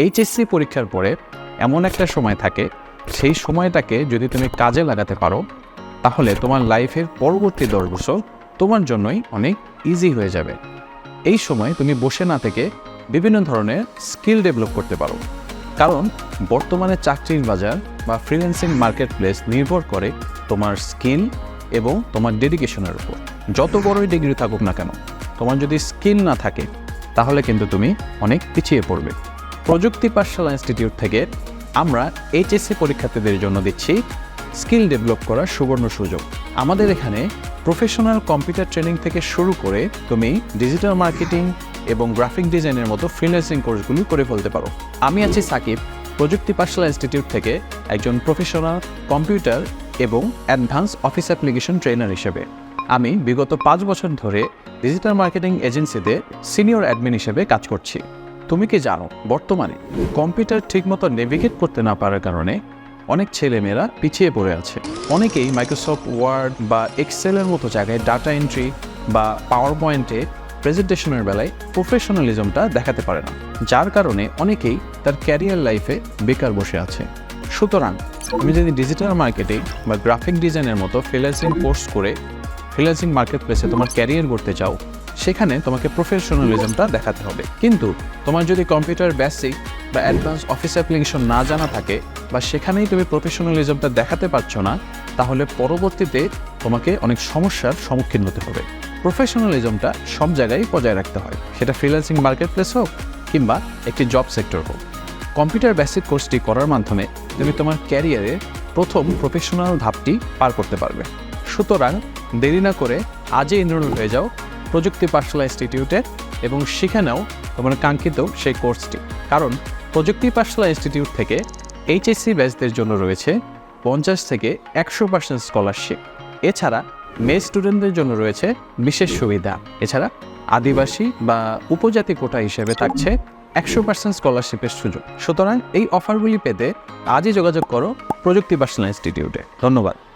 HSC পরীক্ষার পরে এমন একটা সময় থাকে, সেই সময়টাকে যদি তুমি কাজে লাগাতে পারো তাহলে তোমার লাইফের পরবর্তী 10 বছর তোমার জন্যই অনেক ইজি হয়ে যাবে। এই সময় তুমি বসে না থেকে বিভিন্ন ধরনের স্কিল ডেভেলপ করতে পারো, কারণ বর্তমানে চাকরির বাজার বা ফ্রিল্যান্সিং মার্কেট প্লেস নির্ভর করে তোমার স্কিল এবং তোমার ডেডিকেশনের উপর। যত বড়ই ডিগ্রি থাকুক না কেন, তোমার যদি স্কিল না থাকে তাহলে কিন্তু তুমি অনেক পিছিয়ে পড়বে। প্রযুক্তি পাঠশালা ইনস্টিটিউট থেকে আমরা এইচএসসি পরীক্ষার্থীদের জন্য দিচ্ছি স্কিল ডেভেলপ করার সুবর্ণ সুযোগ। আমাদের এখানে প্রফেশনাল কম্পিউটার ট্রেনিং থেকে শুরু করে তুমি ডিজিটাল মার্কেটিং এবং গ্রাফিক ডিজাইনের মতো ফ্রিল্যান্সিং কোর্সগুলো করে ফেলতে পারো। আমি আছি সাকিব, প্রযুক্তি পাঠশালা ইনস্টিটিউট থেকে একজন প্রফেশনাল কম্পিউটার এবং অ্যাডভান্স অফিস অ্যাপ্লিকেশন ট্রেনার হিসেবে। আমি বিগত 5 বছর ধরে ডিজিটাল মার্কেটিং এজেন্সিতে সিনিয়র অ্যাডমিন হিসেবে কাজ করছি। তুমি কি জানো, বর্তমানে কম্পিউটার ঠিকমতো নেভিগেট করতে না পারার কারণে অনেক ছেলেমেয়েরা পিছিয়ে পড়ে আছে। অনেকেই মাইক্রোসফট ওয়ার্ড বা এক্সেলের মতো জায়গায় ডাটা এন্ট্রি বা পাওয়ার পয়েন্টে প্রেজেন্টেশনের বেলায় প্রফেশনালিজমটা দেখাতে পারে না, যার কারণে অনেকেই তার ক্যারিয়ার লাইফে বেকার বসে আছে। সুতরাং তুমি যদি ডিজিটাল মার্কেটিং বা গ্রাফিক ডিজাইনের মতো ফ্রিল্যান্সিং কোর্স করে ফ্রিল্যান্সিং মার্কেট প্লেসে তোমার ক্যারিয়ার গড়তে চাও, সেখানে তোমাকে প্রফেশনালিজমটা দেখাতে হবে। কিন্তু তোমার যদি কম্পিউটার বেসিক বা অ্যাডভান্স অফিস অ্যাপ্লিকেশন না জানা থাকে বা সেখানেই তুমি প্রফেশনালিজমটা দেখাতে পারছো না, তাহলে পরবর্তীতে তোমাকে অনেক সমস্যার সম্মুখীন হতে হবে। প্রফেশনালিজমটা সব জায়গায় বজায় রাখতে হয়, সেটা ফ্রিল্যান্সিং মার্কেট প্লেস হোক কিংবা একটি জব সেক্টর হোক। কম্পিউটার বেসিক কোর্সটি করার মাধ্যমে তুমি তোমার ক্যারিয়ারে প্রথম প্রফেশনাল ধাপটি পার করতে পারবে। সুতরাং দেরি না করে আজই এনরোল হয়ে যাও প্রযুক্তি পাঠশালা ইনস্টিটিউটে এবং শিখে নাও তোমার কাঙ্ক্ষিত সেই কোর্সটি। কারণ প্রযুক্তি পাঠশালা ইনস্টিটিউট থেকে এইচএসসি ব্যাচদের জন্য রয়েছে 50 থেকে 100% স্কলারশিপ। এছাড়া মেয়ে স্টুডেন্টদের জন্য রয়েছে বিশেষ সুবিধা। এছাড়া আদিবাসী বা উপজাতি কোটা হিসেবে থাকছে 100% স্কলারশিপের সুযোগ। সুতরাং এই অফারগুলি পেতে আজই যোগাযোগ করো প্রযুক্তি পাঠশালা ইনস্টিটিউটে। ধন্যবাদ।